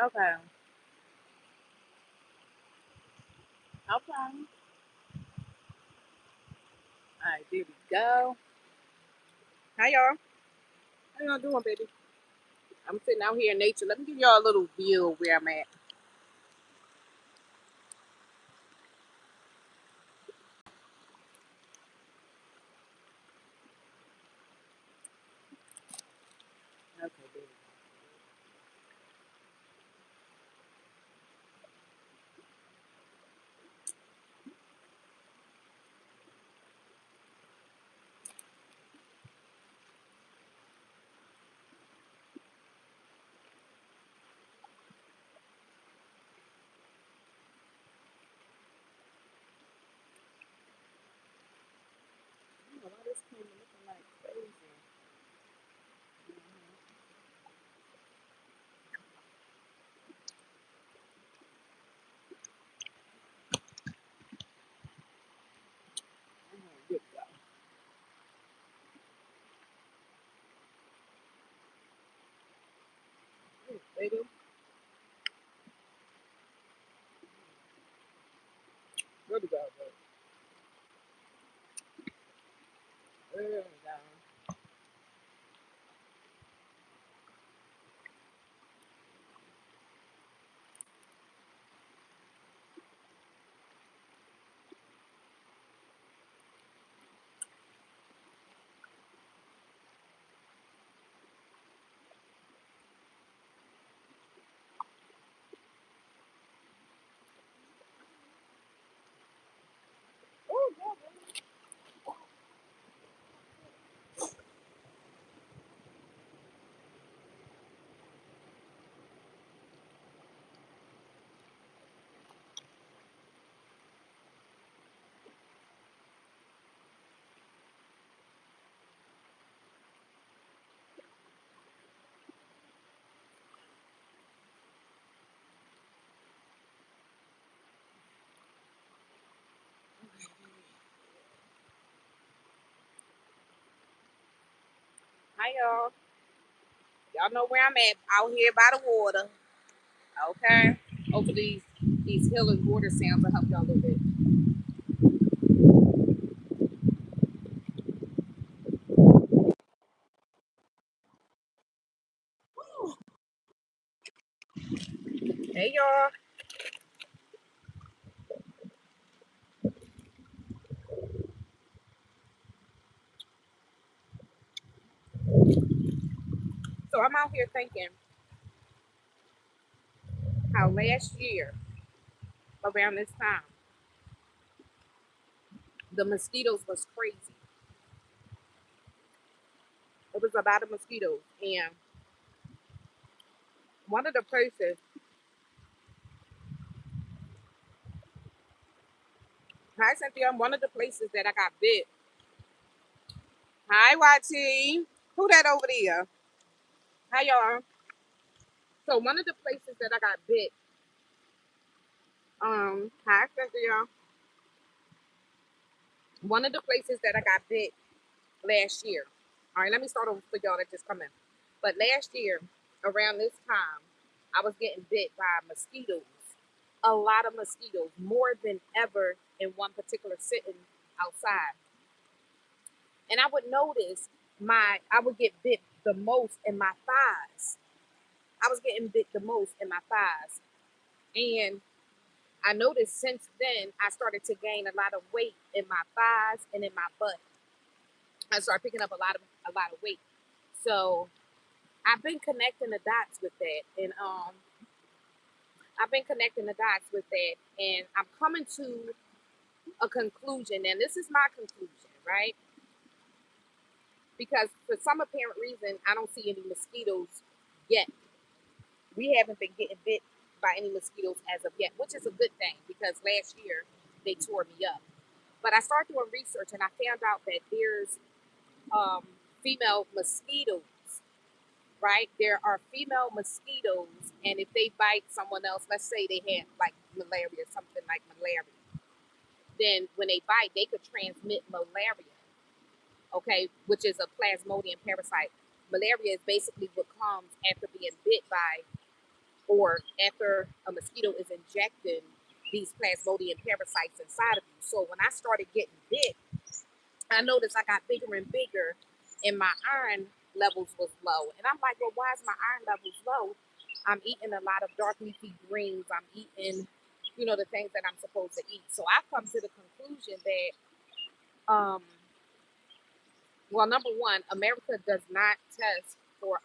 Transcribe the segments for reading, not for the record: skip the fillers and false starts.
Okay. Okay. All right, there we go. Hi, y'all. How y'all doing, baby? I'm sitting out here in nature. Let me give y'all a little view of where I'm at. Okay, baby. I don't know why this camera looking like crazy. There we go. Baby. There we go, baby. There we go. Oh, yeah, baby. Hi, y'all. Y'all know where I'm at. Out here by the water. Okay. Hopefully, these hill and water sounds will help y'all a little bit. Hey, y'all. So I'm out here thinking how last year, around this time, the mosquitoes was crazy. It was a lot of mosquitoes. And one of the places, hi Cynthia, one of the places that I got bit. Hi YT. Who that over there? Hi y'all. So one of the places that I got bit, hi Cynthia. One of the places that I got bit last year. All right, let me start over for y'all that just come in. But last year, around this time, I was getting bit by mosquitoes. A lot of mosquitoes, more than ever in one particular sitting outside. And I would notice I would get bit the most in my thighs. I was getting bit the most in my thighs. And I noticed since then I started to gain a lot of weight in my thighs and in my butt. I started picking up a lot of weight. So I've been connecting the dots with that. And I've been connecting the dots with that. And I'm coming to a conclusion. And this is my conclusion, right? Because for some apparent reason I don't see any mosquitoes yet. We haven't been getting bit by any mosquitoes as of yet, which is a good thing because last year they tore me up. But I started doing research and I found out that there's um, female mosquitoes, right? There are female mosquitoes, and if they bite someone else, let's say they had like malaria, something like malaria, then when they bite, they could transmit malaria, okay, which is a plasmodium parasite. Malaria is basically what comes after being bit by or after a mosquito is injecting these plasmodium parasites inside of you. So when I started getting bit, I noticed I got bigger and bigger, and my iron levels was low. And I'm like, well, why is my iron levels low? I'm eating a lot of dark leafy greens. I'm eating, the things that I'm supposed to eat. So I come to the conclusion that, well, number one, America does not test for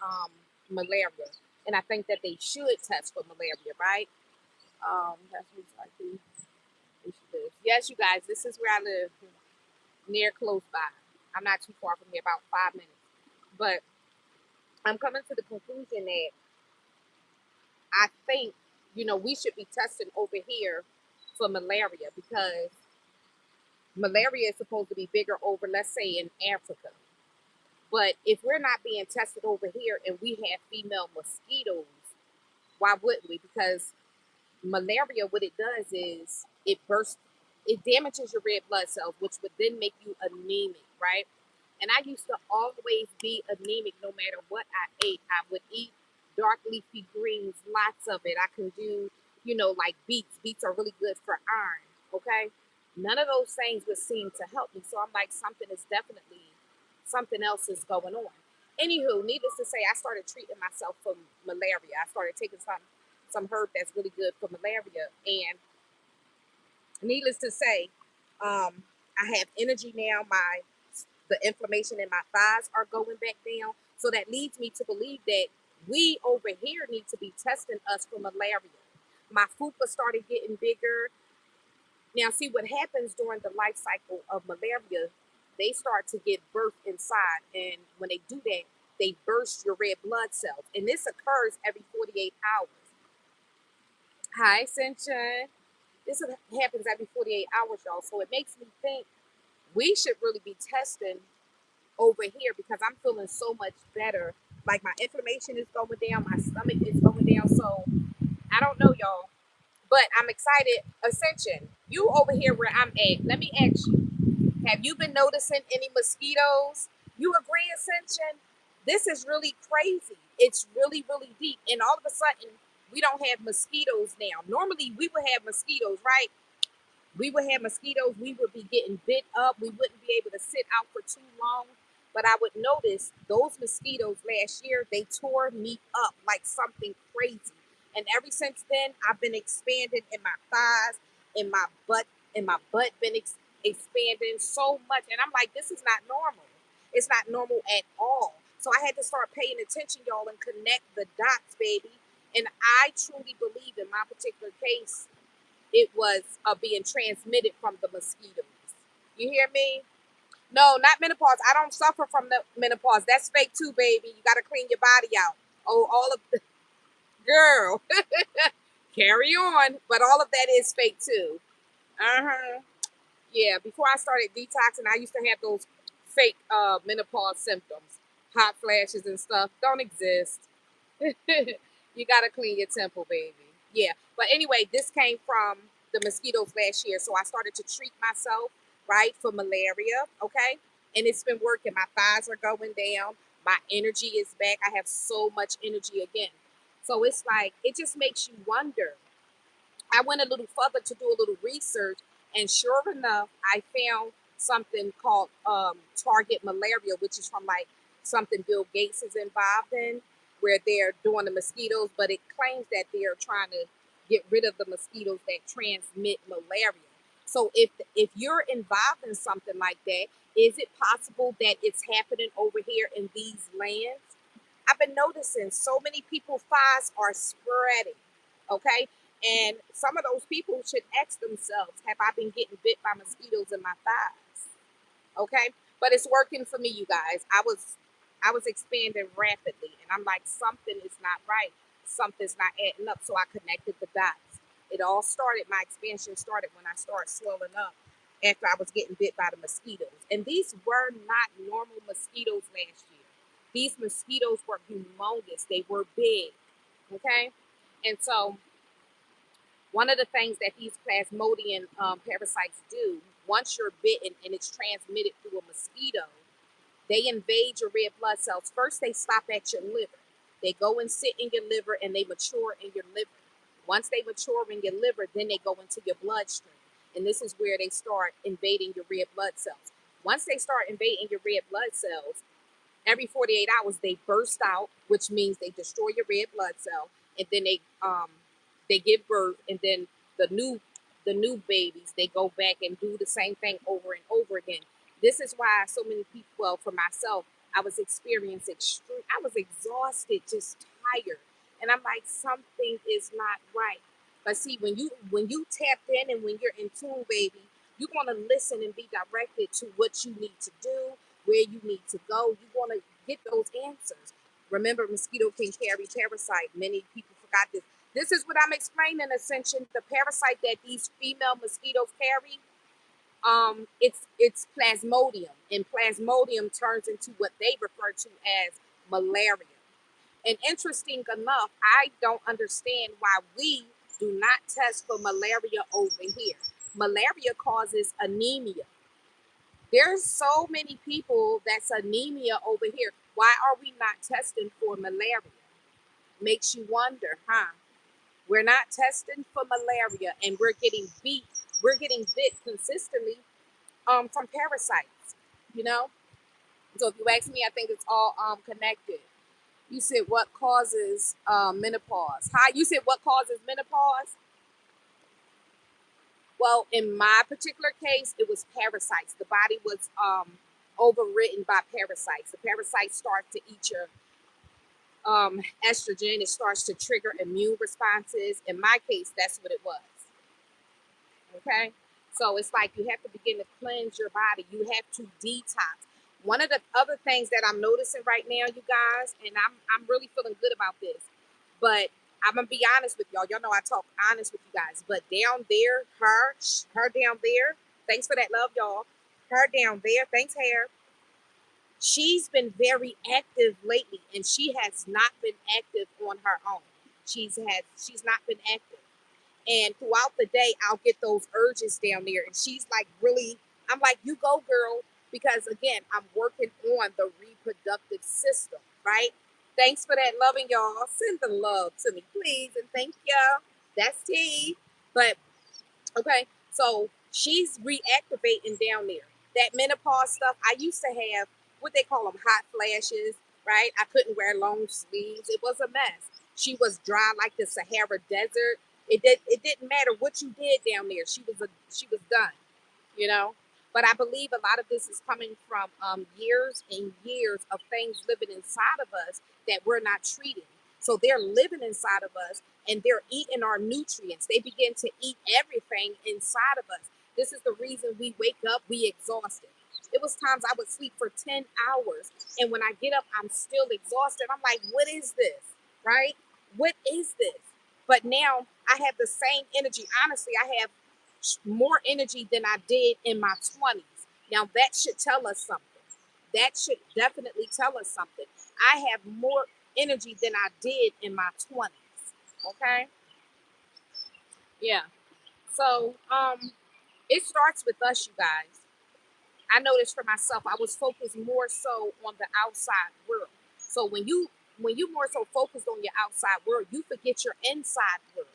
malaria, and I think that they should test for malaria, right? That's what I think they should do. Yes, you guys, this is where I live, near close by. I'm not too far from here, about 5 minutes. But I'm coming to the conclusion that I think, we should be testing over here for malaria because malaria is supposed to be bigger over, let's say, in Africa. But if we're not being tested over here and we have female mosquitoes, why wouldn't we? Because malaria, what it does is it damages your red blood cells, which would then make you anemic, right? And I used to always be anemic no matter what I ate. I would eat dark leafy greens, lots of it. I can do, like beets. Beets are really good for iron, okay? None of those things would seem to help me. So I'm like, something else is going on. Anywho, needless to say, I started treating myself for malaria. I started taking some herb that's really good for malaria. And needless to say, I have energy now. The inflammation in my thighs are going back down. So that leads me to believe that we over here need to be testing us for malaria. My fupa started getting bigger. Now, see what happens during the life cycle of malaria, they start to get birth inside. And when they do that, they burst your red blood cells. And this occurs every 48 hours. Hi, Ascension. This happens every 48 hours, y'all. So it makes me think we should really be testing over here because I'm feeling so much better. Like my inflammation is going down, my stomach is going down. So I don't know, y'all, but I'm excited. Ascension, you over here where I'm at. Let me ask you: have you been noticing any mosquitoes? You agree, Ascension? This is really crazy. It's really, really deep, and all of a sudden we don't have mosquitoes now. Normally we would have mosquitoes, right? We would have mosquitoes. We would be getting bit up. We wouldn't be able to sit out for too long. But I would notice those mosquitoes last year, they tore me up like something crazy. And ever since then, I've been expanding in my thighs, in my butt, been expanding so much. And I'm like, this is not normal. It's not normal at all. So I had to start paying attention, y'all, and connect the dots, baby. And I truly believe in my particular case, it was being transmitted from the mosquitoes. You hear me? No, not menopause. I don't suffer from the menopause. That's fake too, baby. You got to clean your body out. Oh, all of the girl, carry on. But all of that is fake too. Uh huh. Yeah. Before I started detoxing, I used to have those fake menopause symptoms, hot flashes and stuff. Don't exist. You gotta clean your temple, baby. Yeah. But anyway, this came from the mosquitoes last year. So I started to treat myself, right, for malaria. Okay. And it's been working. My thighs are going down. My energy is back. I have so much energy again. So it's like, it just makes you wonder. I went a little further to do a little research, and sure enough, I found something called Target Malaria, which is from like something Bill Gates is involved in, where they're doing the mosquitoes, but it claims that they're trying to get rid of the mosquitoes that transmit malaria. So if you're involved in something like that, is it possible that it's happening over here in these lands? I've been noticing so many people's thighs are spreading. Okay. And some of those people should ask themselves, have I been getting bit by mosquitoes in my thighs? Okay. But it's working for me, you guys. I was expanding rapidly and I'm like, something is not right. Something's not adding up. So I connected the dots. It all started, my expansion started when I started swelling up after I was getting bit by the mosquitoes. And these were not normal mosquitoes last year. These mosquitoes were humongous. They were big. Okay. And so one of the things that these plasmodium parasites do, once you're bitten and it's transmitted through a mosquito, they invade your red blood cells. First, they stop at your liver. They go and sit in your liver and they mature in your liver. Once they mature in your liver, then they go into your bloodstream. And this is where they start invading your red blood cells. Once they start invading your red blood cells, every 48 hours they burst out, which means they destroy your red blood cell, and then they give birth, and then the new babies, they go back and do the same thing over and over again. This is why so many people, well, for myself, I was experiencing extreme, I was exhausted, just tired, and I'm like, something is not right. But see, when you tap in and when you're in tune, baby, you're gonna listen and be directed to what you need to do, where you need to go. You want to get those answers. Remember, mosquito can carry parasite. Many people forgot this. This is what I'm explaining, Ascension. The parasite that these female mosquitoes carry, it's plasmodium, and plasmodium turns into what they refer to as malaria. And interesting enough, I don't understand why we do not test for malaria over here. Malaria causes anemia. There's so many people that's anemia over here. Why are we not testing for malaria? Makes you wonder, huh? We're not testing for malaria, and we're getting beat. We're getting bit consistently from parasites. You know. So if you ask me, I think it's all connected. You said what causes menopause? Hi, you said what causes menopause? Well, in my particular case, it was parasites. The body was overwritten by parasites. The parasites start to eat your estrogen. It starts to trigger immune responses. In my case, that's what it was. Okay, so it's like you have to begin to cleanse your body. You have to detox. One of the other things that I'm noticing right now, you guys, and I'm really feeling good about this, but I'm gonna be honest with y'all. Y'all know I talk honest with you guys. But down there, her down there. Thanks for that love, y'all. Her down there. Thanks, hair. She's been very active lately, and she has not been active on her own. She's not been active. And throughout the day, I'll get those urges down there. And she's like, really, I'm like, you go, girl. Because again, I'm working on the reproductive system, right? Thanks for that loving, y'all. Send the love to me, please. And thank you. That's T. But okay, so she's reactivating down there. That menopause stuff, I used to have what they call them hot flashes, right? I couldn't wear long sleeves. It was a mess. She was dry like the Sahara Desert. It didn't matter what you did down there. She was done, you know. But I believe a lot of this is coming from years and years of things living inside of us that we're not treating. So they're living inside of us and they're eating our nutrients. They begin to eat everything inside of us. This is the reason we wake up, we exhausted. It was times I would sleep for 10 hours, and when I get up, I'm still exhausted. I'm like, what is this? Right? What is this? But now I have the same energy. Honestly, I have more energy than I did in my 20s. Now, that should tell us something. That should definitely tell us something. I have more energy than I did in my 20s. Okay? Yeah. So, it starts with us, you guys. I noticed for myself, I was focused more so on the outside world. So when you more so focused on your outside world, you forget your inside world.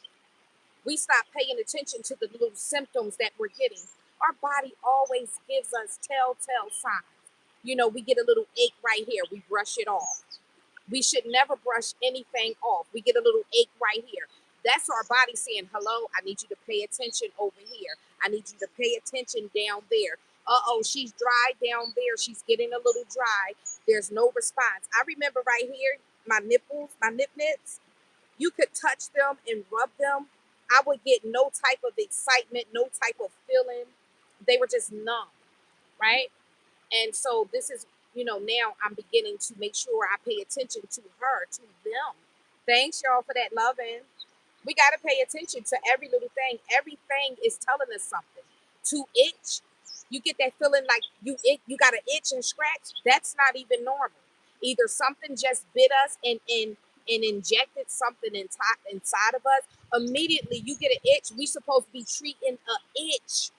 We stop paying attention to the little symptoms that we're getting. Our body always gives us telltale signs. We get a little ache right here. We brush it off. We should never brush anything off. We get a little ache right here. That's our body saying, hello, I need you to pay attention over here. I need you to pay attention down there. Uh-oh, she's dry down there. She's getting a little dry. There's no response. I remember right here, my nipples, my nip nits, you could touch them and rub them. I would get no type of excitement, no type of feeling. They were just numb, right? And so this is, now I'm beginning to make sure I pay attention to her, to them. Thanks, y'all, for that loving. We got to pay attention to every little thing. Everything is telling us something. To itch, you get that feeling like you got to itch and scratch. That's not even normal. Either something just bit us and injected something inside of us. Immediately, you get an itch. We supposed to be treating a itch.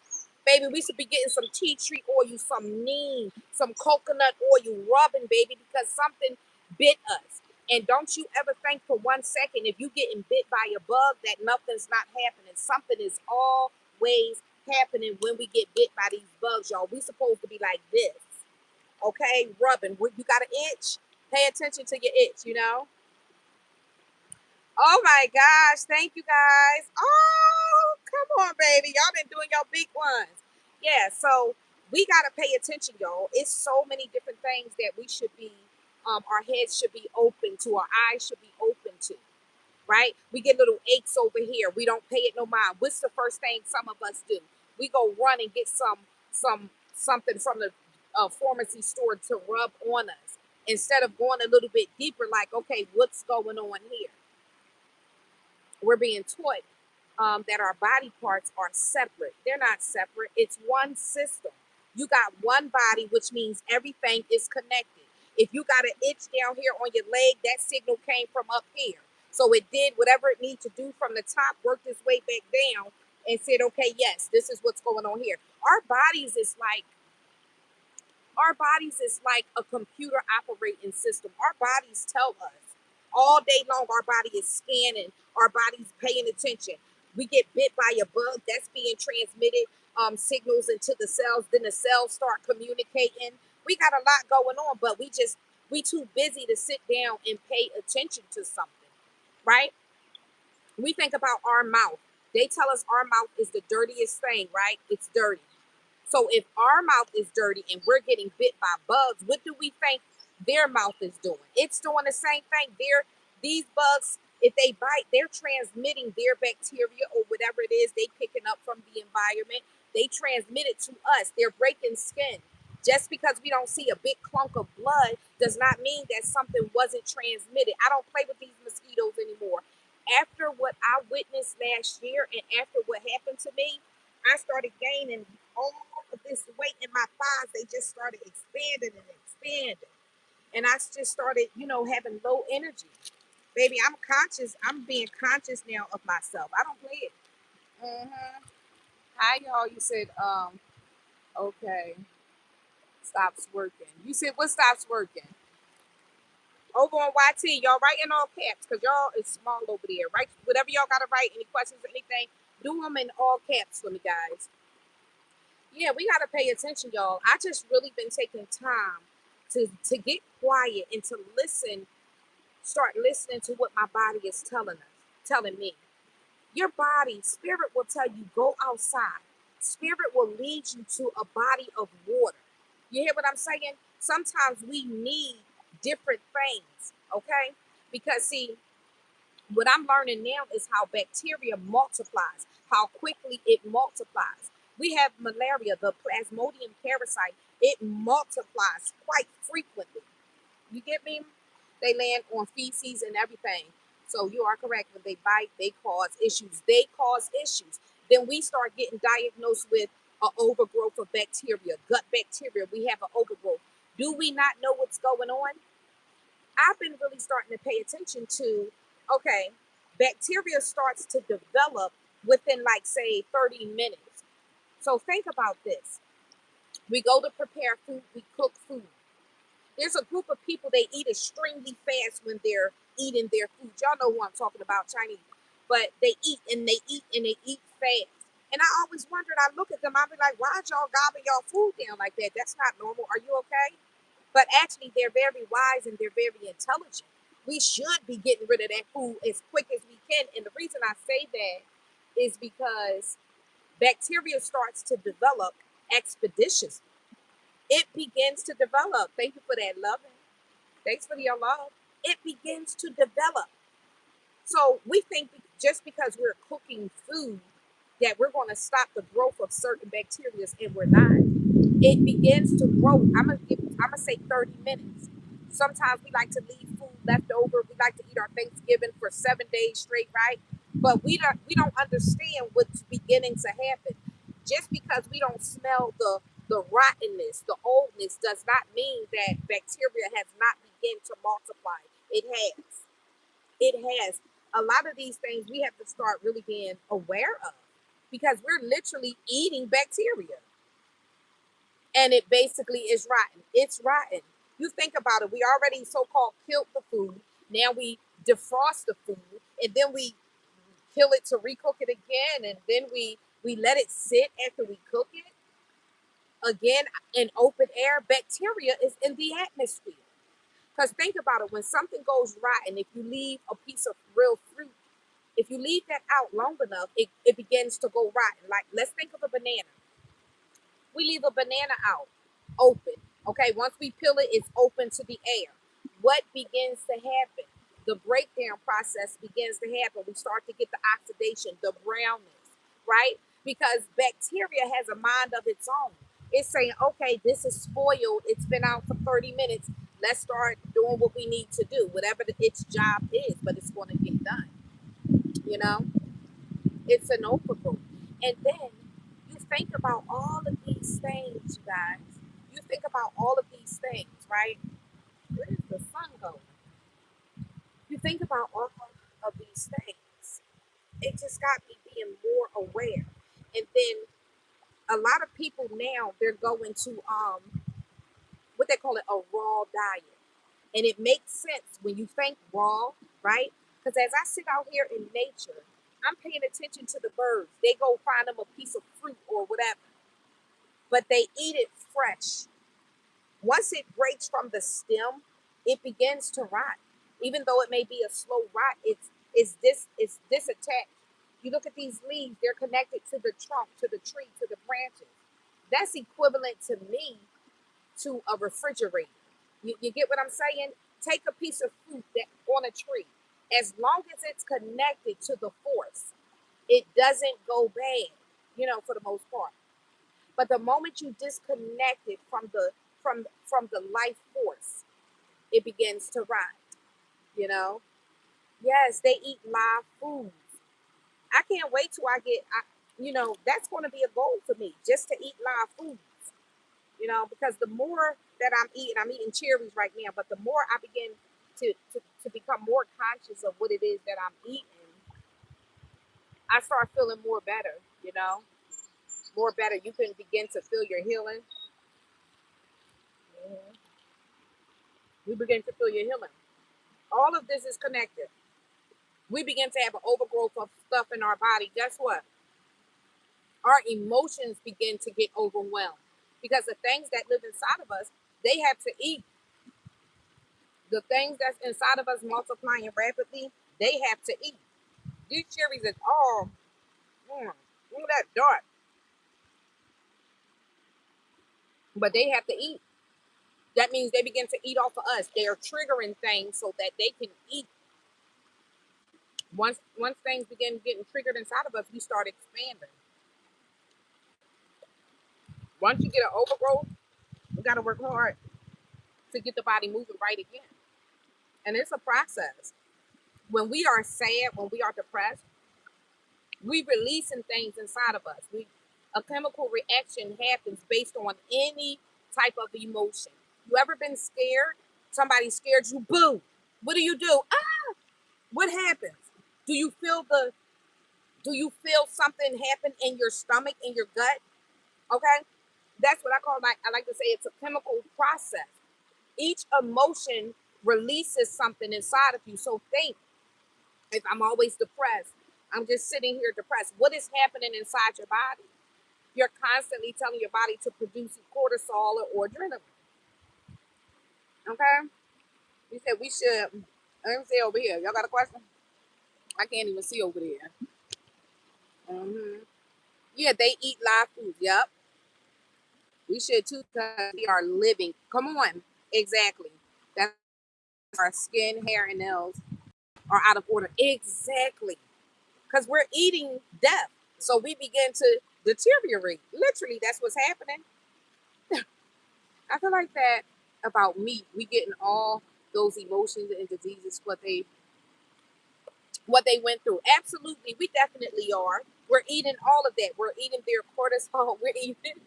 Baby, we should be getting some tea tree oil, some neem, some coconut oil rubbing, baby, because something bit us. And don't you ever think for 1 second if you getting bit by a bug that nothing's not happening. Something is always happening when we get bit by these bugs, y'all. We supposed to be like this, okay? Rubbing. You got an itch? Pay attention to your itch, you know? Oh my gosh, thank you guys. Oh, come on, baby. Y'all been doing your big ones. Yeah, so we gotta pay attention, y'all. It's so many different things that we should be, our heads should be open to, our eyes should be open to, right? We get little aches over here. We don't pay it no mind. What's the first thing some of us do? We go run and get something from the pharmacy store to rub on us instead of going a little bit deeper, like, okay, what's going on here? We're being taught that our body parts are separate. They're not separate. It's one system. You got one body, which means everything is connected. If you got an itch down here on your leg, that signal came from up here. So it did whatever it needed to do from the top, worked its way back down, and said, okay, yes, this is what's going on here. Our bodies is like a computer operating system. Our bodies tell us all day long. Our body is scanning. Our body's paying attention. We get bit by a bug that's being transmitted signals into the cells. Then the cells start communicating. We got a lot going on, but we too busy to sit down and pay attention to something, right? We think about our mouth. They tell us our mouth is the dirtiest thing, right? It's dirty. So if our mouth is dirty and we're getting bit by bugs, what do we think their mouth is doing? It's doing the same thing. These bugs, if they bite, they're transmitting their bacteria or whatever it is they picking up from the environment. They transmit it to us. They're breaking skin. Just because we don't see a big clunk of blood does not mean that something wasn't transmitted. I don't play with these mosquitoes anymore. After what I witnessed last year and after what happened to me, I started gaining all of this weight in my thighs. They just started expanding and expanding. And I just started, having low energy. Baby, I'm conscious. I'm being conscious now of myself. I don't play it. Mm-hmm. Hi, y'all. You said, okay, stops working. You said, what stops working? Over on YT, y'all write in all caps because y'all is small over there. Right? Whatever y'all got to write, any questions or anything, do them in all caps for me, guys. Yeah, we gotta pay attention, y'all. I just really been taking time to get quiet and to listen, start listening to what my body is telling me. Your body, spirit will tell you go outside. Spirit will lead you to a body of water. You hear what I'm saying? Sometimes we need different things, okay? Because see, what I'm learning now is how bacteria multiplies, how quickly it multiplies. We have malaria, the plasmodium parasite, it multiplies quite frequently. You get me? They land on feces and everything. So you are correct. When they bite, they cause issues. They cause issues. Then we start getting diagnosed with an overgrowth of bacteria, gut bacteria. We have an overgrowth. Do we not know what's going on? I've been really starting to pay attention to, okay, bacteria starts to develop within like say 30 minutes. So think about this. We go to prepare food, we cook food. There's a group of people, they eat extremely fast when they're eating their food. Y'all know who I'm talking about, Chinese. But they eat and they eat and they eat fast. And I always wondered, I look at them, I be like, why y'all gobbling y'all food down like that? That's not normal. Are you okay? But actually, they're very wise and they're very intelligent. We should be getting rid of that food as quick as we can. And the reason I say that is because bacteria starts to develop expeditiously. It begins to develop. Thank you for that loving. Thanks for your love. It begins to develop. So we think just because we're cooking food that we're going to stop the growth of certain bacteria, and we're not. It begins to grow. I'm gonna say 30 minutes. Sometimes we like to leave food left over. We like to eat our Thanksgiving for 7 days straight, right? But we don't understand what's beginning to happen. Just because we don't smell the rottenness, the oldness, does not mean that bacteria has not begun to multiply. It has. It has. A lot of these things we have to start really being aware of because we're literally eating bacteria and it basically is rotten. It's rotten. You think about it. We already so-called killed the food. Now we defrost the food, and then we kill it to recook it again, and then we let it sit after we cook it again in open air. Bacteria is in the atmosphere. Because think about it, when something goes rotten, if you leave a piece of real fruit, if you leave that out long enough, it begins to go rotten. Like, let's think of a banana. We leave a banana out open. Okay, once we peel it, it's open to the air. What begins to happen? The breakdown process begins to happen. We start to get the oxidation, the brownness, right? Because bacteria has a mind of its own. It's saying, okay, this is spoiled. It's been out for 30 minutes. Let's start doing what we need to do, whatever its job is, but it's going to get done. You know, it's an overgrowth. And then you think about all of these things, you guys. You think about all of these things, right? Where does the sun go? You think about all of these things. It just got me being more aware. And then a lot of people now, they're going to what they call it, a raw diet. And it makes sense when you think raw, right? Because as I sit out here in nature, I'm paying attention to the birds. They go find them a piece of fruit or whatever, but they eat it fresh. Once it breaks from the stem, it begins to rot. Even though it may be a slow rot, it's disattached. You look at these leaves; they're connected to the trunk, to the tree, to the branches. That's equivalent to me to a refrigerator. You get what I'm saying? Take a piece of fruit that on a tree. As long as it's connected to the force, it doesn't go bad, for the most part. But the moment you disconnect it from the life force, it begins to rot, you know? Yes, they eat live foods. I can't wait till that's going to be a goal for me, just to eat live foods, because the more that I'm eating cherries right now, but the more I begin to become more conscious of what it is that I'm eating, I start feeling more better, more better. You can begin to feel your healing. Mhm. You begin to feel your healing. All of this is connected. We begin to have an overgrowth of stuff in our body. Guess what? Our emotions begin to get overwhelmed because the things that live inside of us, they have to eat. The things that's inside of us multiplying rapidly, they have to eat. These cherries is all, look at that dark, but they have to eat. That means they begin to eat off of us. They are triggering things so that they can eat. Once things begin getting triggered inside of us, we start expanding. Once you get an overgrowth, we got to work hard to get the body moving right again. And it's a process. When we are sad, when we are depressed, we releasing things inside of us. A chemical reaction happens based on any type of emotion. You ever been scared? Somebody scared you, boo. What do? Ah, what happens? Do you feel the do you feel something happen in your stomach, in your gut? Okay? That's what I like to say it's a chemical process. Each emotion releases something inside of you. So think, if I'm always depressed, I'm just sitting here depressed. What is happening inside your body? You're constantly telling your body to produce cortisol or adrenaline. Okay? You said we should. Let me see over here. Y'all got a question? I can't even see over there. Yeah, they eat live food. Yep. We should too because we are living. Come on. Exactly. That's our skin, hair, and nails are out of order. Exactly. Because we're eating death. So we begin to deteriorate. Literally, that's what's happening. I feel like that about meat. We getting all those emotions and diseases what they went through. Absolutely, we definitely are. We're eating all of that. We're eating their cortisol. We're eating.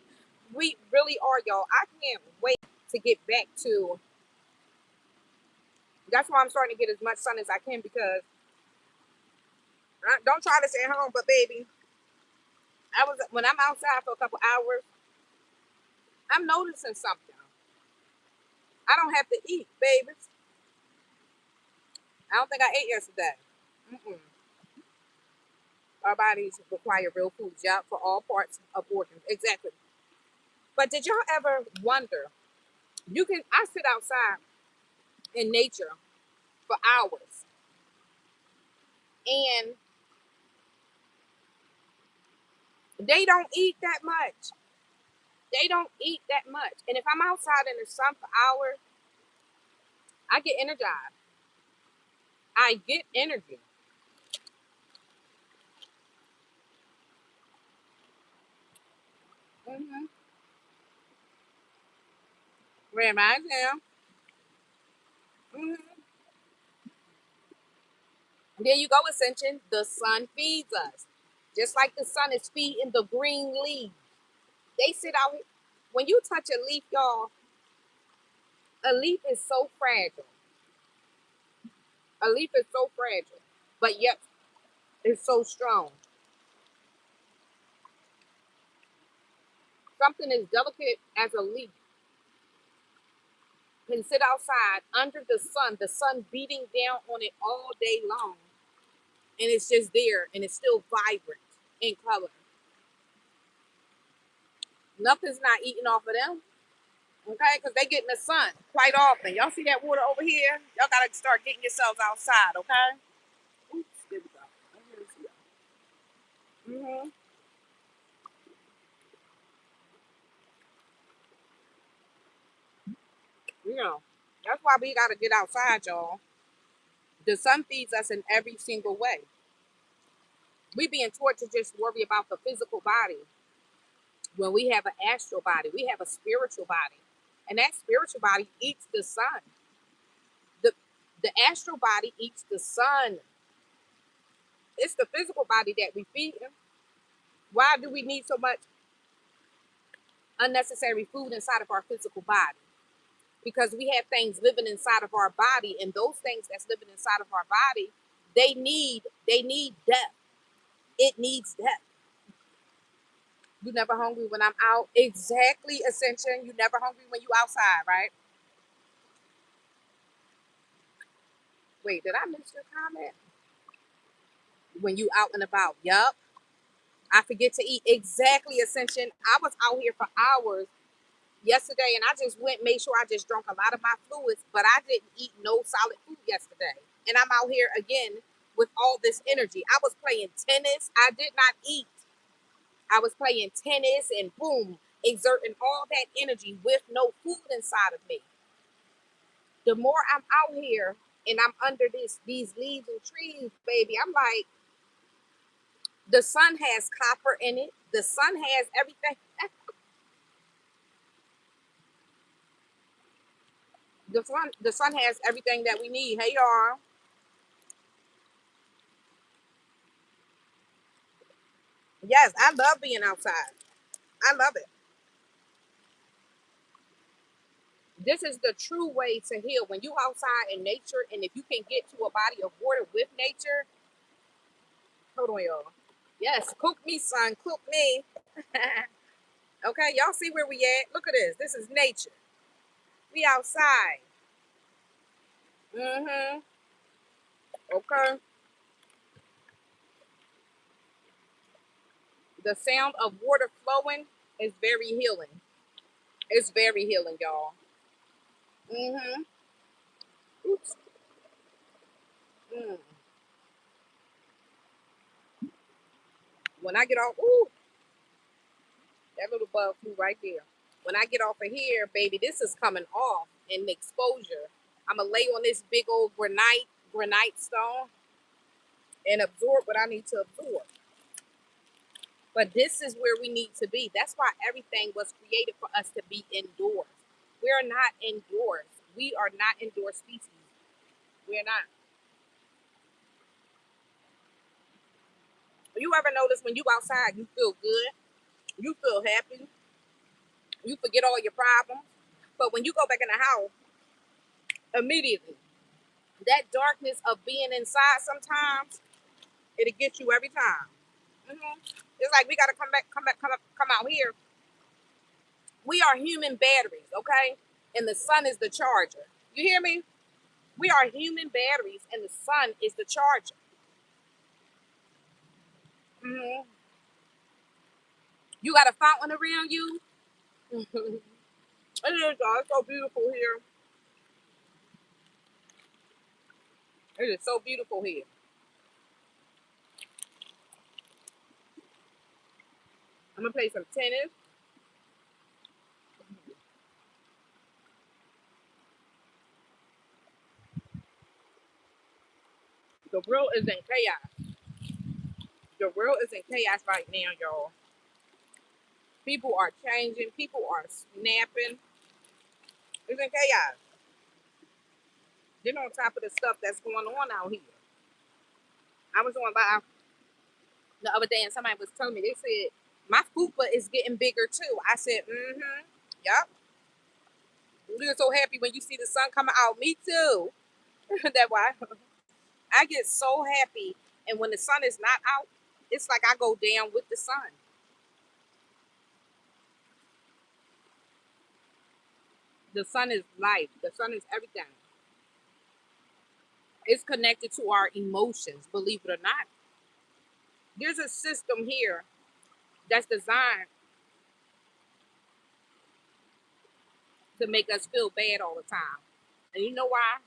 We really are, y'all. I can't wait to get back to. That's why I'm starting to get as much sun as I can because I don't try to stay at home. But baby, I was when I'm outside for a couple hours, I'm noticing something. I don't have to eat, babies. I don't think I ate yesterday. Mm-mm. Our bodies require real foods, yeah, for all parts of organs. Exactly. But did y'all ever wonder? I sit outside in nature for hours, and they don't eat that much. They don't eat that much. And if I'm outside in the sun for hours, I get energized. I get energy. Mm-hmm. Reminds him. Mm-hmm. There you go, Ascension. The sun feeds us. Just like the sun is feeding the green leaf. They sit out here. When you touch a leaf, y'all, a leaf is so fragile. A leaf is so fragile, but yet it's so strong. Something as delicate as a leaf can sit outside under the sun beating down on it all day long, and it's just there and it's still vibrant in color. Nothing's not eating off of them, okay? Because they get in the sun quite often. Y'all see that water over here? Y'all gotta start getting yourselves outside, okay? Oops, there we go. Mm-hmm. You know, that's why we gotta get outside, y'all. The sun feeds us in every single way. We being taught to just worry about the physical body when we have an astral body, we have a spiritual body, and that spiritual body eats the sun. The the astral body eats the sun. It's the physical body that we feed. Why do we need so much unnecessary food inside of our physical body? Because we have things living inside of our body, and those things that's living inside of our body, they need depth. It needs depth. You never hungry when I'm out. Exactly, Ascension. You never hungry when you outside, right? Wait, did I miss your comment? When you out and about. Yup. I forget to eat. Exactly, Ascension. I was out here for hours yesterday, and I just made sure I just drank a lot of my fluids, but I didn't eat no solid food yesterday. And I'm out here again with all this energy. I was playing tennis. I did not eat. I was playing tennis and boom, exerting all that energy with no food inside of me. The more I'm out here and I'm under these leaves and trees, baby, I'm like, the sun has copper in it. The sun has everything. The sun has everything that we need. Hey y'all. Yes, I love being outside. I love it. This is the true way to heal. When you outside in nature, and if you can get to a body of water with nature, hold on, y'all. Yes, cook me, son. Cook me. Okay, y'all see where we at? Look at this. This is nature. We outside. Mm-hmm. Okay. The sound of water flowing is very healing. It's very healing, y'all. Mm-hmm. Oops. Mm. When I get off, ooh, that little bug flew right there. When I get off of here, baby, this is coming off in the exposure. I'm gonna lay on this big old granite stone and absorb what I need to absorb. But this is where we need to be. That's why everything was created for us to be indoors. We're not indoors. We are not indoor species. We're not. You ever notice when you outside, you feel good, you feel happy, you forget all your problems. But when you go back in the house, immediately, that darkness of being inside sometimes, it'll get you every time. Hmm. It's like we gotta come out here. We are human batteries, okay? And the sun is the charger. You hear me? We are human batteries, and the sun is the charger. Hmm. You got a fountain around you. It is, y'all. It's so beautiful here. It is so beautiful here. I'm gonna play some tennis. The world is in chaos. The world is in chaos right now, y'all. People are changing. People are snapping. It's in chaos. Then on top of the stuff that's going on out here. I was on by the other day and somebody was telling me, they said, my fupa is getting bigger too. I said, mm-hmm. Yup. You're so happy when you see the sun coming out. Me too. That's why I get so happy. And when the sun is not out, it's like I go down with the sun. The sun is life. The sun is everything. It's connected to our emotions, believe it or not. There's a system here that's designed to make us feel bad all the time. And you know why?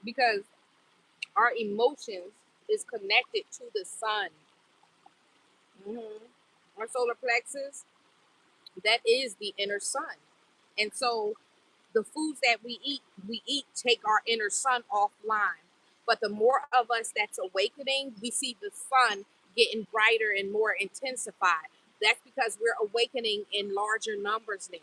Because our emotions is connected to the sun. Hmm. Our solar plexus, that is the inner sun. And so the foods that we eat take our inner sun offline. But the more of us that's awakening, we see the sun getting brighter and more intensified. That's because we're awakening in larger numbers now.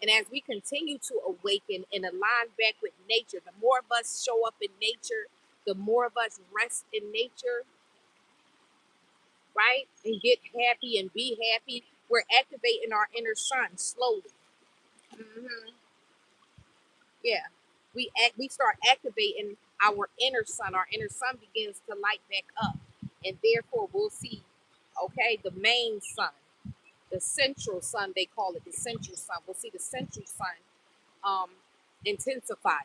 And as we continue to awaken and align back with nature, the more of us show up in nature, the more of us rest in nature, right? And get happy and be happy. We're activating our inner sun slowly. Hmm. Yeah, we start activating our inner sun. Our inner sun begins to light back up, and therefore we'll see, okay, the main sun, the central sun they call it, the central sun. We'll see the central sun um intensify,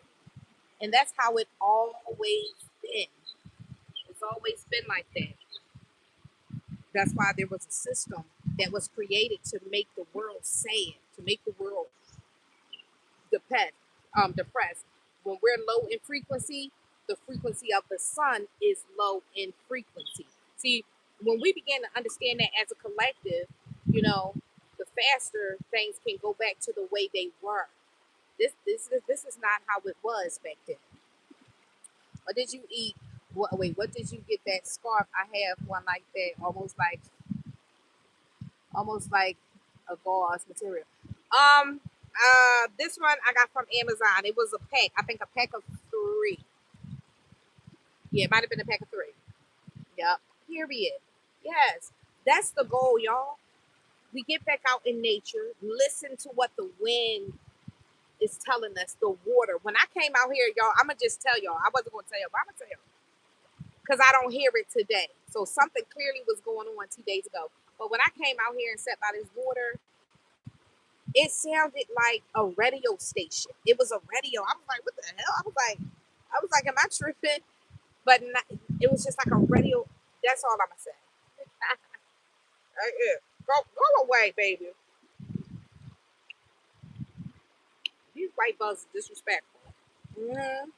and that's how it always been. It's always been like that. That's why there was a system that was created to make the world sad, to make the world depressed. Depressed. When we're low in frequency, the frequency of the sun is low in frequency. See, when we begin to understand that as a collective, you know, the faster things can go back to the way they were. This is not how it was back then. Or did you eat? Wait, what did you get that scarf? I have one like that, almost like a gauze material. This one I got from Amazon. It was a pack. I think a pack of three. Yeah, it might have been a pack of three. Yep. Period. Yes. That's the goal, y'all. We get back out in nature, listen to what the wind is telling us, the water. When I came out here, y'all, I'm gonna just tell y'all. I wasn't gonna tell y'all, but I'm gonna tell y'all. Because I don't hear it today. So something clearly was going on 2 days ago. But when I came out here and sat by this water, it sounded like a radio station. It was a radio. I was like, what the hell? I was like, am I tripping? But not, it was just like a radio. That's all I'm gonna say. Yeah. Go away, baby. These white bugs are disrespectful. Hmm.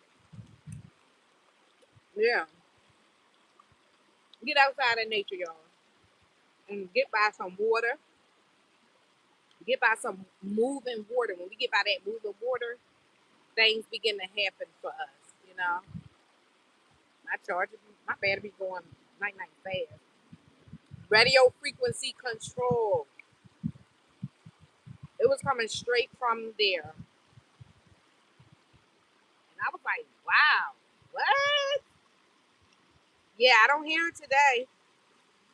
Yeah. Get outside in nature, y'all, and get by some water. Get by some moving water. When we get by that moving water, things begin to happen for us. You know, my charger, my battery going night night fast. Radio frequency control. It was coming straight from there. And I was like, wow, what? Yeah, I don't hear it today.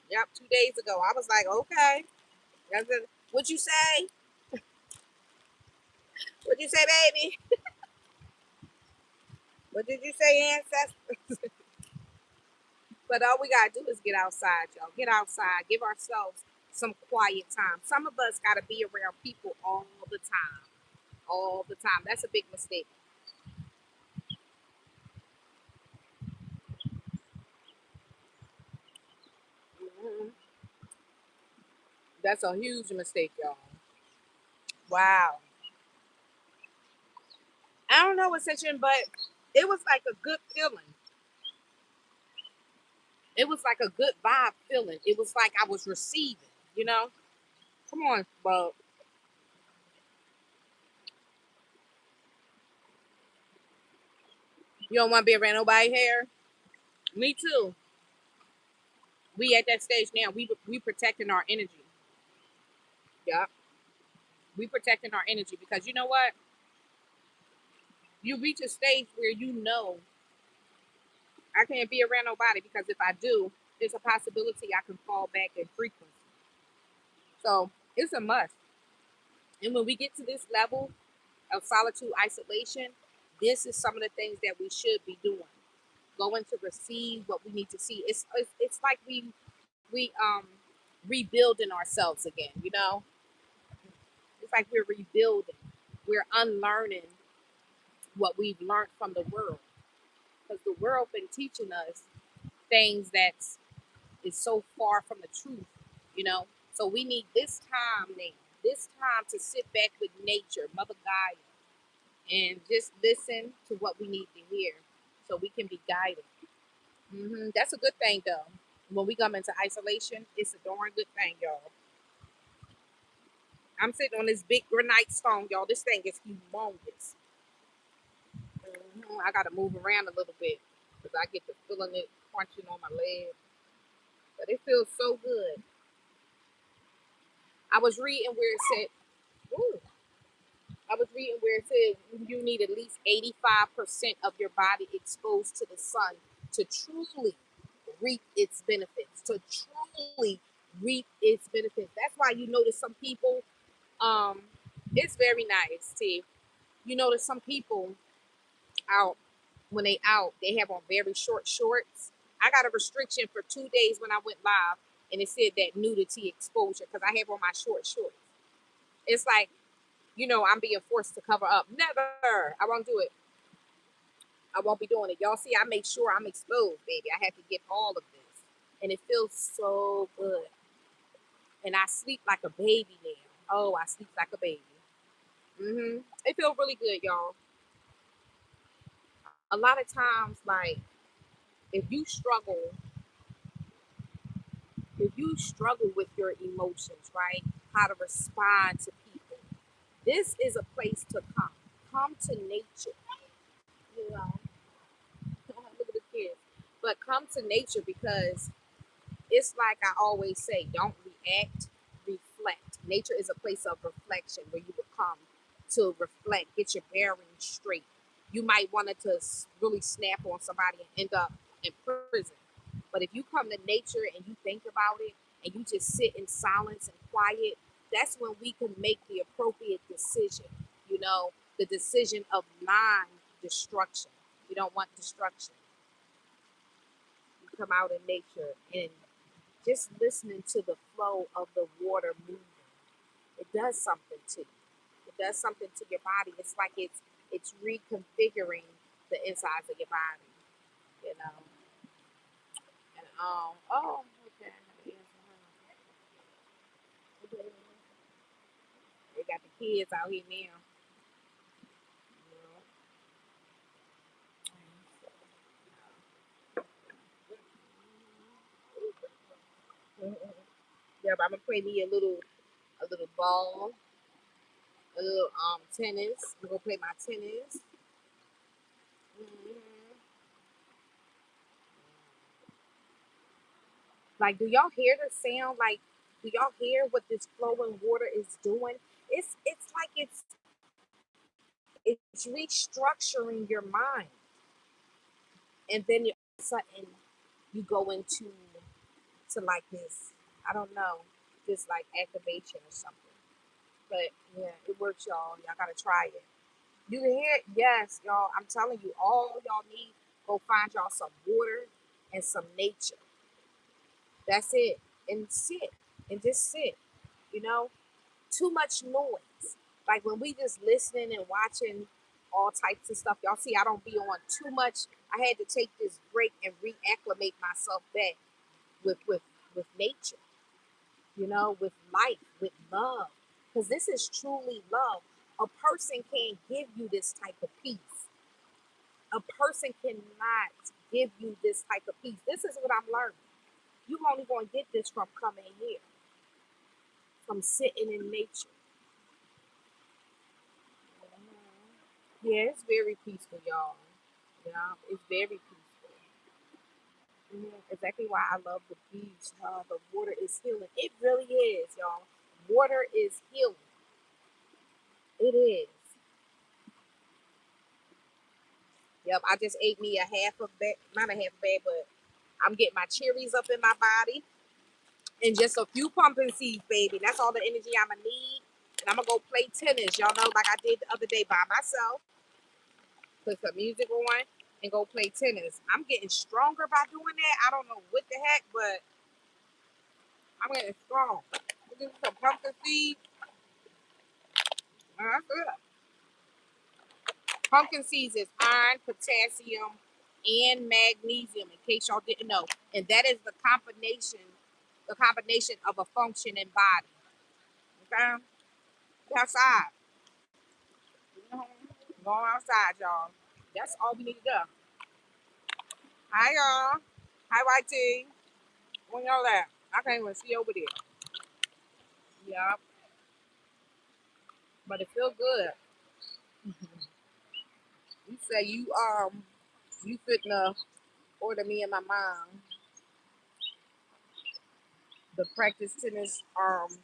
Yep, 2 days ago. I was like, okay. What you say? What you say, baby? What did you say, ancestor? But all we gotta do is get outside, y'all. Get outside. Give ourselves some quiet time. Some of us gotta be around people all the time. All the time. That's a big mistake. That's a huge mistake, y'all. Wow. I don't know what section, but it was like a good feeling. It was like a good vibe feeling. It was like I was receiving, you know? Come on, bro. You don't want to be around nobody here? Me too. We at that stage now. We protecting our energy. Yeah. We protecting our energy because you know what? You reach a stage where you know I can't be around nobody because if I do, there's a possibility I can fall back in frequency. So it's a must. And when we get to this level of solitude isolation, this is some of the things that we should be doing. Going to receive what we need to see. It's like we rebuilding ourselves again, you know? It's like we're rebuilding. We're unlearning what we've learned from the world. Because the world been teaching us things that is so far from the truth, you know? So we need this time now, this time to sit back with nature, Mother Gaia, and just listen to what we need to hear so we can be guided. That's a good thing, though. When we come into isolation, it's a darn good thing, y'all. I'm sitting on this big granite stone, y'all. This thing is humongous. I got to move around a little bit because I get to feeling it crunching on my leg. But it feels so good. I was reading where it said, ooh, I was reading where it said you need at least 85% of your body exposed to the sun to truly reap its benefits. To truly reap its benefits. That's why you notice some people, um, it's very nice, T. You notice some people out when they out, they have on very short shorts. I got a restriction for 2 days when I went live, and it said that nudity exposure because I have on my short shorts. It's like, I'm being forced to cover up. Never. I won't do it. I won't be doing it. Y'all see, I make sure I'm exposed, baby. I have to get all of this. And it feels so good. And I sleep like a baby now. Oh, I sleep like a baby. It feels really good, y'all. A lot of times, like, if you struggle, if you struggle with your emotions, right? How to respond to people, this is a place to come. Come to nature. You know, look at the kids. But come to nature because it's like I always say, don't react, reflect. Nature is a place of reflection where you will come to reflect, get your bearings straight. You might want to really snap on somebody and end up in prison. But if you come to nature and you think about it and you just sit in silence and quiet, that's when we can make the appropriate decision, the decision of non destruction. You don't want destruction. You come out in nature and just listening to the flow of the water moving. It does something to you. It does something to your body. It's like it's reconfiguring the insides of your body, you know. And okay. They got the kids out here now. Yeah, but I'm gonna play me a little ball, a little tennis. I'm gonna play my tennis. hmm Like, do y'all hear the sound? Like, do y'all hear what this flowing water is doing? It's like it's restructuring your mind, and then all of a sudden you go into to like this. I don't know, this like activation or something. But yeah, it works, y'all. Y'all gotta try it. You can hear it, yes, y'all. I'm telling you, all y'all need go find y'all some water and some nature. That's it, and sit and just sit. You know, too much noise. Like when we just listening and watching all types of stuff, y'all see I don't be on too much. I had to take this break and reacclimate myself back with with nature, you know, with life, with love. Because this is truly love. A person can't give you this type of peace. A person cannot give you this type of peace. This is what I'm learning. You only going to get this from coming here, from sitting in nature. Yeah, it's very peaceful, y'all. Yeah, it's very peaceful. Exactly why I love the beach. The water is healing. It really is, y'all. Water is healing. It is. Yep, I just ate me a half of bag, not a half bag, but I'm getting my cherries up in my body and just a few pumpkin seeds, baby. That's all the energy I'm gonna need. And I'm gonna go play tennis, y'all know, like I did the other day by myself. Put some music on and go play tennis. I'm getting stronger by doing that. I don't know what the heck, but I'm getting strong. This is some pumpkin seeds. That's good. Pumpkin seeds is iron, potassium, and magnesium, in case y'all didn't know. And that is the combination of a functioning body. Okay? Go outside. Go outside, y'all. That's all we need to do. Hi, y'all. Hi, YT. Where y'all at? I can't even see over there. Yeah, but it feel good. You say you fitting order me and my mom the practice tennis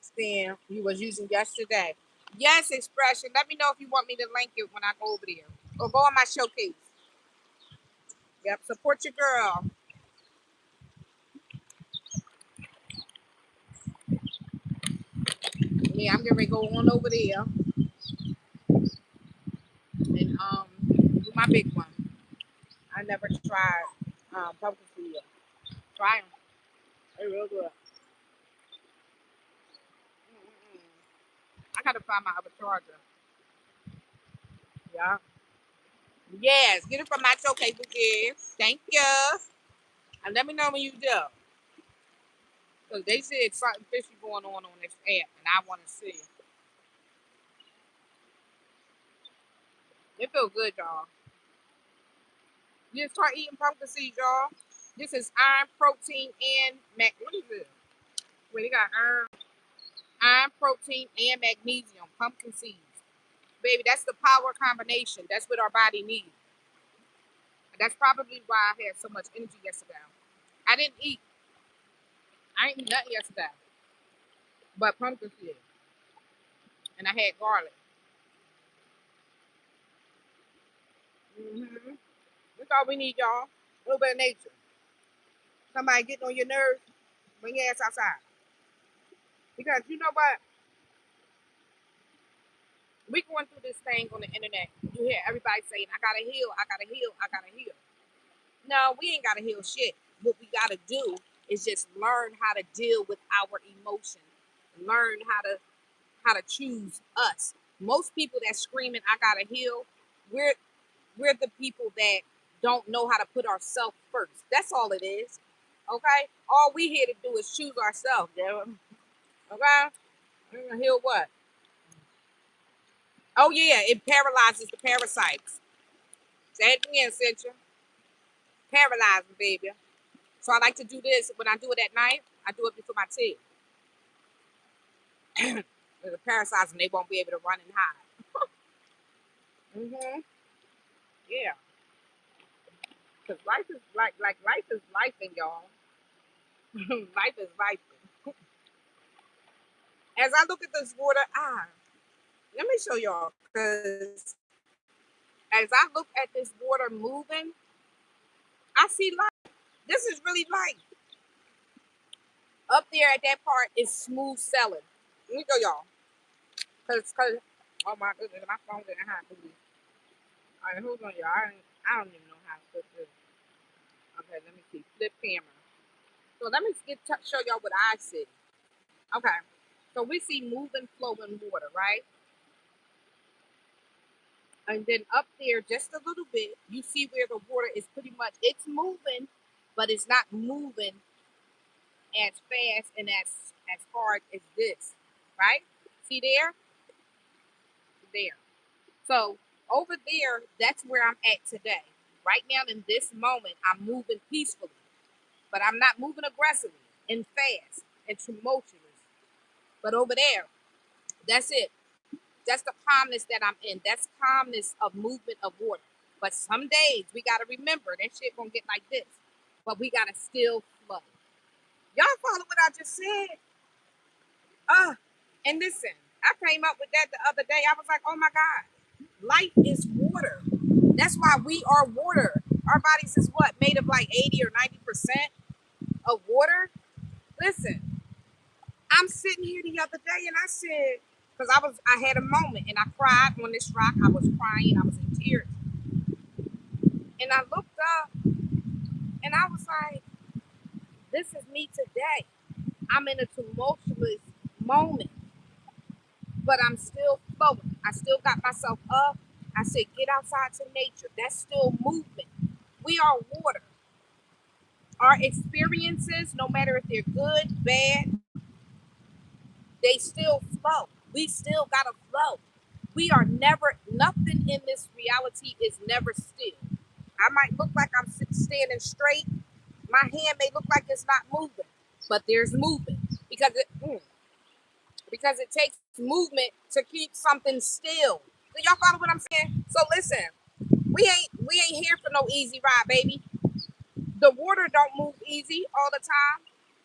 stand you was using yesterday. Yes, expression. Let me know if you want me to link it when I go over there. Or go on my showcase. Yep, support your girl. Yeah, I'm gonna go on over there and do my big one. I never tried pumpkin seed. Try them. They're real good. I gotta find my other charger. Yeah. Yes, get it from my showcase again. Thank you. And let me know when you do. Because they said something fishy going on this app, and I want to see. It feel good, y'all. You just start eating pumpkin seeds, y'all. This is iron, protein, and what is it? Wait, they got iron, protein, and magnesium. Pumpkin seeds, baby. That's the power combination. That's what our body needs. And that's probably why I had so much energy yesterday. I didn't eat. I didn't eat nothing yesterday, but pumpkin seeds, and I had garlic. That's all we need, y'all. A little bit of nature. Somebody getting on your nerves, bring your ass outside. Because you know what? We going through this thing on the internet. You hear everybody saying, I gotta heal, I gotta heal, I gotta heal. No, we ain't gotta heal shit. What we gotta do is just learn how to deal with our emotions. Learn how to choose us. Most people that screaming, I gotta heal, we're we're the people that don't know how to put ourselves first. That's all it is. Okay? All we here to do is choose ourselves, yeah. Okay? We're gonna heal what? Oh yeah, it paralyzes the parasites. Say it again, Central. Paralyzing, baby. So I like to do this when I do it at night. I do it before my tea. The parasites and they won't be able to run and hide. Yeah, because life is like life is life, and y'all. Life is life. As I look at this water, let me show y'all. Because as I look at this water moving, I see life. This is really life. Up there at that part is smooth sailing. Let me go, y'all. Cause, oh my goodness, my phone didn't have to be. All right, hold on, y'all. I don't even know how to put this. Okay, let me see. Flip camera. So let me show y'all what I see. Okay, so we see moving, flowing water, right? And then up there, just a little bit, you see where the water is pretty much, it's moving, but it's not moving as fast and as hard as this, right? See there? There. So over there, that's where I'm at today. Right now, in this moment, I'm moving peacefully, but I'm not moving aggressively and fast and tumultuous. But over there, that's it. That's the calmness that I'm in. That's calmness of movement of water. But some days we gotta remember that shit gonna get like this. But we gotta still flow. Y'all follow what I just said? And listen, I came up with that the other day. I was like, oh my God, life is water. That's why we are water. Our bodies is what? Made of like 80 or 90% of water. Listen, I'm sitting here the other day and I said, because I had a moment and I cried on this rock. I was crying, I was in tears. And I looked up and I was like, this is me today. I'm in a tumultuous moment, but I'm still flowing. I still got myself up. I said, get outside to nature. That's still movement. We are water. Our experiences, no matter if they're good, bad, they still flow. We still gotta flow. We are never, nothing in this reality is never still. I might look like I'm standing straight. My hand may look like it's not moving, but there's movement because it takes movement to keep something still. Do y'all follow what I'm saying? So listen, we ain't here for no easy ride, baby. The water don't move easy all the time.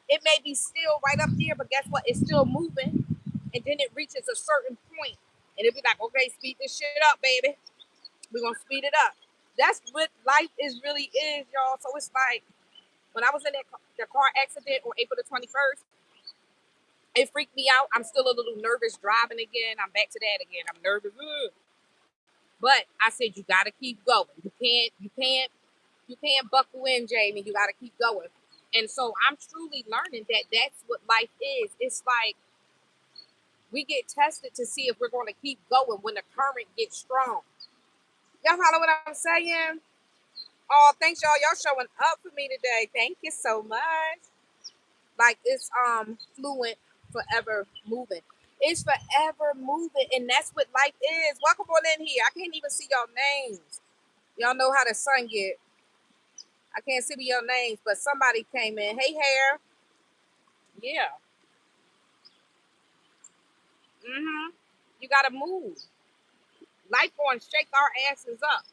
It may be still right up there, but guess what? It's still moving. And then it reaches a certain point, and it'll be like, okay, speed this shit up, baby. We're gonna speed it up. That's what life is really is, y'all. So it's like when I was in the car accident on April the 21st, it freaked me out. I'm still a little nervous driving again. I'm back to that again. I'm nervous. Ugh. But I said you gotta keep going. You can't buckle in, Jamie. You gotta keep going. And so I'm truly learning that that's what life is. It's like we get tested to see if we're going to keep going when the current gets strong. Y'all follow what I'm saying? Oh, thanks y'all. Y'all showing up for me today. Thank you so much. Like it's fluent, forever moving. It's forever moving, and that's what life is. Welcome on in here. I can't even see y'all names. Y'all know how the sun get. I can't see your names, but somebody came in. Hey, hair. Yeah. You gotta move. Life going to shake our asses up.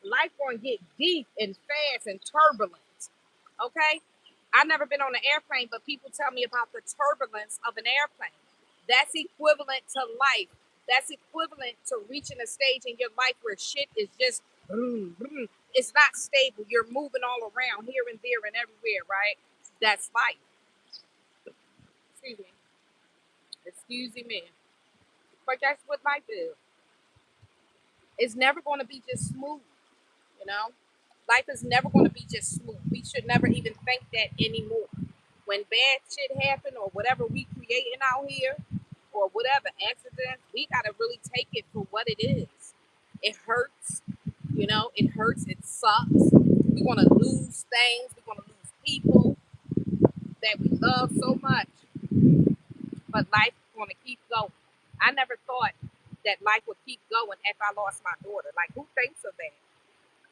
Life going to get deep and fast and turbulent. Okay? I've never been on an airplane, but people tell me about the turbulence of an airplane. That's equivalent to life. That's equivalent to reaching a stage in your life where shit is just boom, boom. It's not stable. You're moving all around here and there and everywhere, right? That's life. Excuse me. Excuse me. But that's what life is. It's never going to be just smooth, you know? Life is never going to be just smooth. We should never even think that anymore. When bad shit happen or whatever we creating out here or whatever accidents, we got to really take it for what it is. It hurts, it hurts, it sucks. We're going to lose things. We're going to lose people that we love so much. But life is going to keep going. I never thought that life would keep going after I lost my daughter. Like, who thinks of that?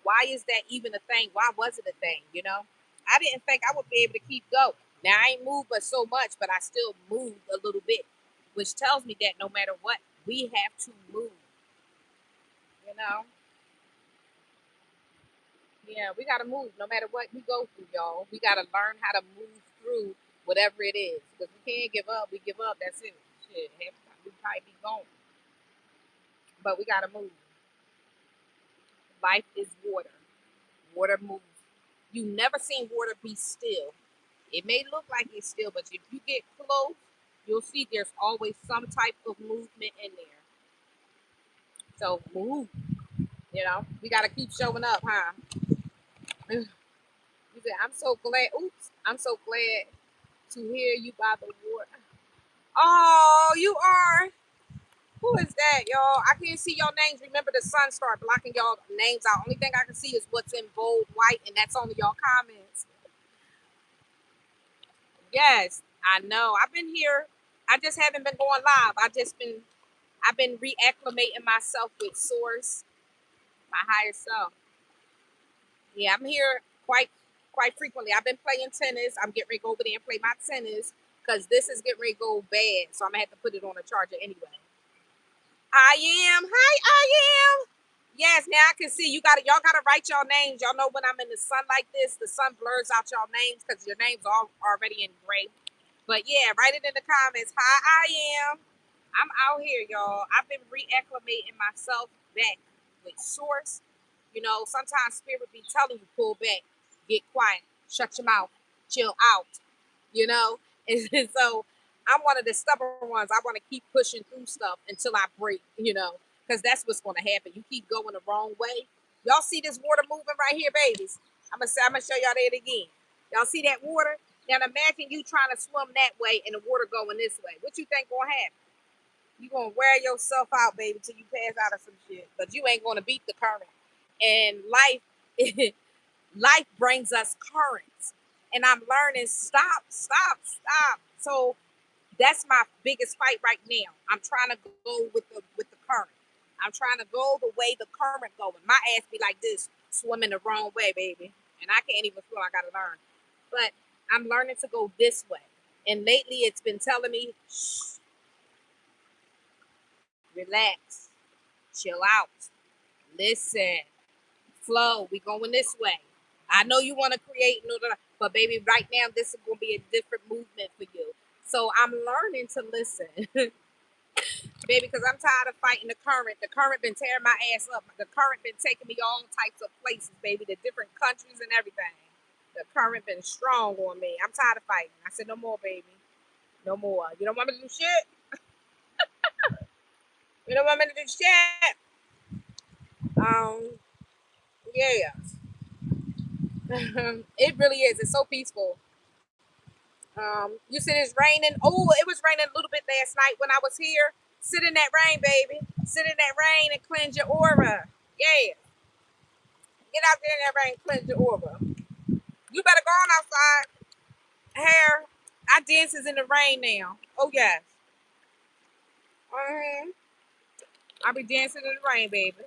Why is that even a thing? Why was it a thing? I didn't think I would be able to keep going. Now I ain't moved but so much, but I still moved a little bit, which tells me that no matter what, we have to move. You know, yeah, we gotta move no matter what we go through, y'all. We gotta learn how to move through whatever it is, because we can't give up. We give up, that's it. Shit, half the time we probably be gone, but we gotta move. Life is water. Water moves. You never seen water be still. It may look like it's still, but if you get close, you'll see there's always some type of movement in there. So move, we gotta keep showing up, huh? You said, I'm so glad. Oops, I'm so glad to hear you by the water. Oh, you are. Who is that, y'all? I can't see your names. Remember, the sun start blocking y'all names out. Only thing I can see is what's in bold white, and that's only y'all comments. Yes, I know. I've been here. I just haven't been going live. I've been reacclimating myself with Source, my higher self. Yeah, I'm here quite frequently. I've been playing tennis. I'm getting ready to go over there and play my tennis because this is getting ready to go bad. So I'm gonna have to put it on a charger anyway. I am. Hi, I am. Yes, now I can see you got y'all gotta write y'all names. Y'all know when I'm in the sun like this, the sun blurs out y'all names because your names are already in gray. But yeah, write it in the comments. Hi, I am. I'm out here, y'all. I've been reacclimating myself back with Source. You know, sometimes spirit be telling you pull back, get quiet, shut your mouth, chill out. You know, and so I'm one of the stubborn ones. I want to keep pushing through stuff until I break. You know, because that's what's going to happen. You keep going the wrong way. Y'all see this water moving right here, babies? I'm gonna show y'all that again. Y'all see that water? Now imagine you trying to swim that way and the water going this way. What you think gonna happen? You gonna wear yourself out, baby, till you pass out of some shit. But you ain't gonna beat the current. And life, life brings us currents. And I'm learning stop, stop, stop. So that's my biggest fight right now. I'm trying to go with the current. I'm trying to go the way the current going. My ass be like this, swimming the wrong way, baby. And I can't even swim. I gotta learn. But I'm learning to go this way. And lately, it's been telling me, shh, relax, chill out, listen, flow. We going this way. I know you want to create, but baby, right now this is gonna be a different movement for you. So I'm learning to listen, baby, because I'm tired of fighting the current. The current been tearing my ass up. The current been taking me all types of places, baby, to different countries and everything. The current been strong on me. I'm tired of fighting. I said, no more, baby. No more. You don't want me to do shit? You don't want me to do shit? Um, yeah. It really is. It's so peaceful. You said it's raining. Oh, it was raining a little bit last night when I was here. Sit in that rain, baby. Sit in that rain and cleanse your aura. Yeah. Get out there in that rain, cleanse your aura. You better go on outside. Hair. I dances in the rain now. Oh yes. Mm-hmm. I be dancing in the rain, baby.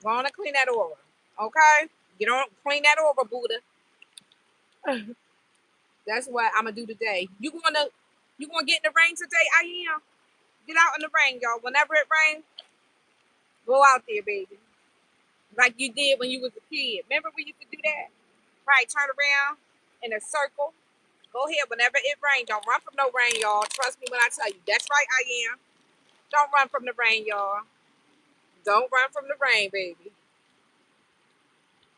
Go on and clean that aura. Okay? You don't clean that aura, Buddha. That's what I'm gonna do today. You gonna get in the rain today? I am. Get out in the rain, y'all. Whenever it rains, go out there, baby. Like you did when you was a kid. Remember we used to do that? Right, turn around in a circle. Go ahead whenever it rains. Don't run from no rain, y'all. Trust me when I tell you. That's right, I am. Don't run from the rain, y'all. Don't run from the rain, baby.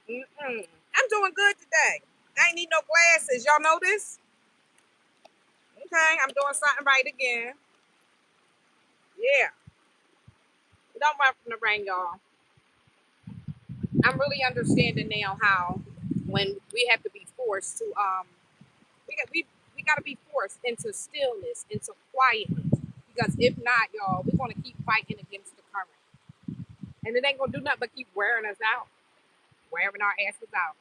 Mm-mm. I'm doing good today. I ain't need no glasses. Y'all know this? Okay, I'm doing something right again. Yeah. Don't run from the rain, y'all. I'm really understanding now how when we have to be forced to we got we got to be forced into stillness, into quietness, because if not, y'all, we're gonna keep fighting against the current, and it ain't gonna do nothing but keep wearing us out, wearing our asses out.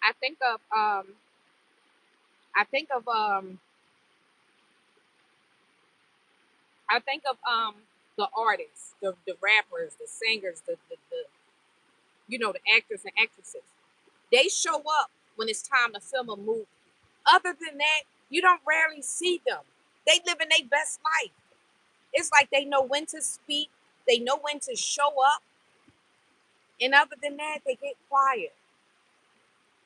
I think of I think of I think of the artists, the rappers, the singers, the the actors and actresses. They show up when it's time to film a movie. Other than that, you don't rarely see them. They living their best life. It's like they know when to speak, they know when to show up, and other than that, they get quiet.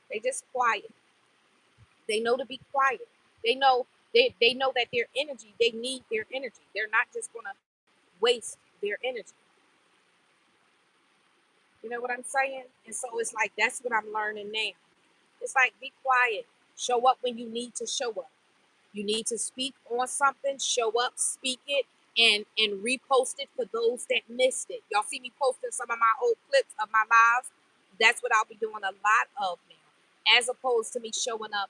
They just quiet. They know to be quiet. They know they know that their energy, they need their energy. They're not just gonna waste their energy. You know what I'm saying? And so it's like that's what I'm learning now. It's like be quiet. Show up when you need to show up. You need to speak on something, show up, speak it, and repost it for those that missed it. Y'all see me posting some of my old clips of my lives. That's what I'll be doing a lot of now, as opposed to me showing up,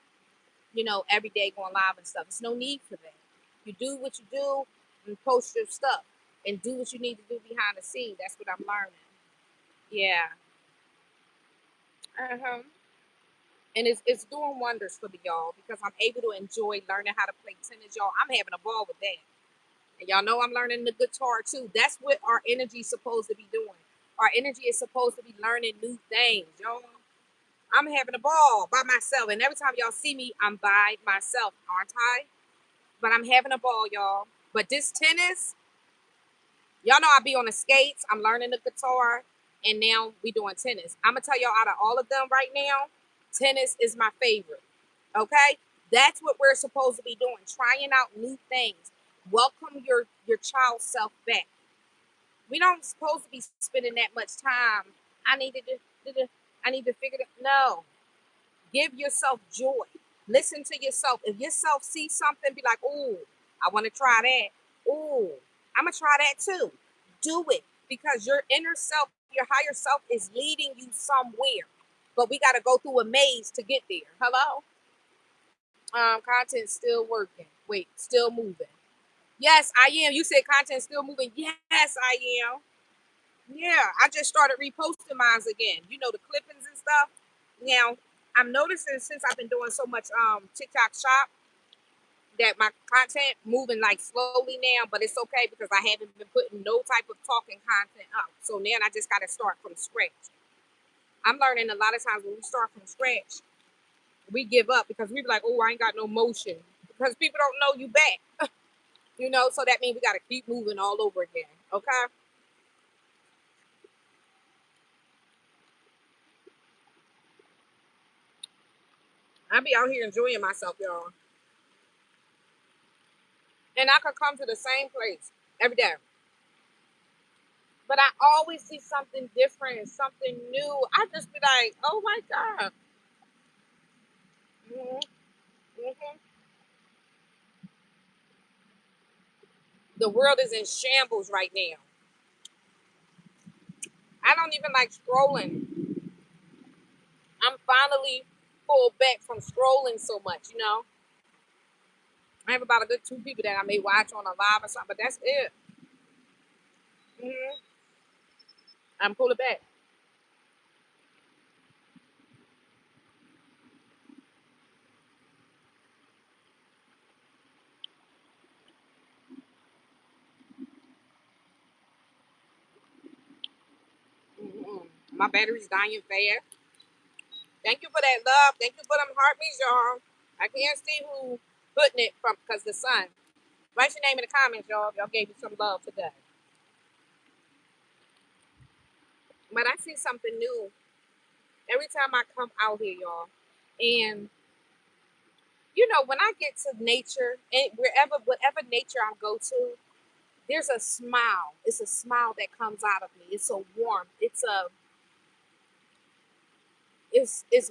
every day going live and stuff. There's no need for that. You do what you do and post your stuff and do what you need to do behind the scene. That's what I'm learning. Yeah. Uh-huh. And it's doing wonders for me, y'all, because I'm able to enjoy learning how to play tennis, y'all. I'm having a ball with that. And y'all know I'm learning the guitar too. That's what our energy is supposed to be doing. Our energy is supposed to be learning new things, y'all. I'm having a ball by myself. And every time y'all see me, I'm by myself, aren't I? But I'm having a ball, y'all. But this tennis, y'all know I be on the skates. I'm learning the guitar. And now we doing tennis. I'm going to tell y'all out of all of them right now, tennis is my favorite. Okay? That's what we're supposed to be doing. Trying out new things. Welcome your child self back. We don't supposed to be spending that much time. I need to I need to figure it. No. Give yourself joy. Listen to yourself. If yourself sees something, be like, "Ooh, I want to try that. Ooh, I'm gonna try that too." Do it because your inner self, your higher self, is leading you somewhere. But we got to go through a maze to get there. Hello. Content still working. Wait, still moving. Yes, I am. You said content still moving. Yes, I am. Yeah, I just started reposting mine again. You know, the clippings and stuff. Now, I'm noticing since I've been doing so much TikTok shop that my content moving like slowly now, but it's okay because I haven't been putting no type of talking content up. So now I just got to start from scratch. I'm learning a lot of times when we start from scratch, we give up because we be like, "Oh, I ain't got no motion," because people don't know you back. You know, so that means we got to keep moving all over again. Okay. I be out here enjoying myself, y'all. And I could come to the same place every day. But I always see something different, something new. I just be like, oh my God. Hmm. Hmm. The world is in shambles right now. I don't even like scrolling. I'm finally pulled back from scrolling so much, you know. I have about a good two people that I may watch on a live or something, but that's it. Hmm. I'm pulling back. Hmm. My battery's dying fast. Thank you for that love. Thank you for them heartbeats, y'all. I can't see who putting it from because the sun. Write your name in the comments, y'all. If y'all gave me some love today. But I see something new every time I come out here, y'all. And you know, when I get to nature and whatever nature I go to, there's a smile. It's a smile that comes out of me. It's a warmth. It's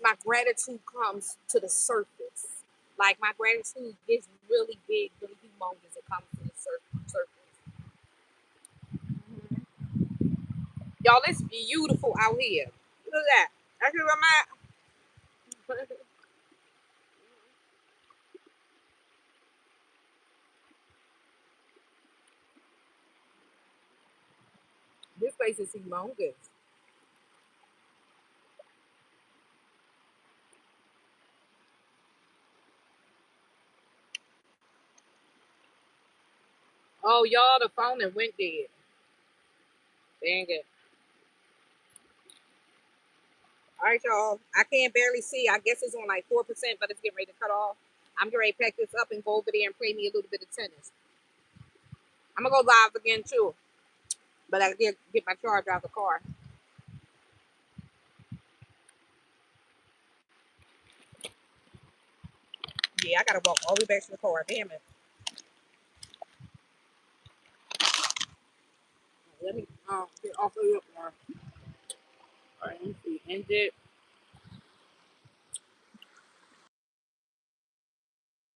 my gratitude comes to the surface. Like my gratitude is really big, really humongous. It comes to the surface. Mhm. Y'all, it's beautiful out here. Look at that. I hear my this place is humongous. Oh, y'all, the phone and went dead. Dang it. All right, y'all. I can't barely see. I guess it's on like 4%, but it's getting ready to cut off. I'm getting ready to pack this up and go over there and play me a little bit of tennis. I'm gonna go live again too, but I get my charger out the car. Yeah, I gotta walk all the way back to the car. Damn it. Let me get off of here. All right, let me see. End it.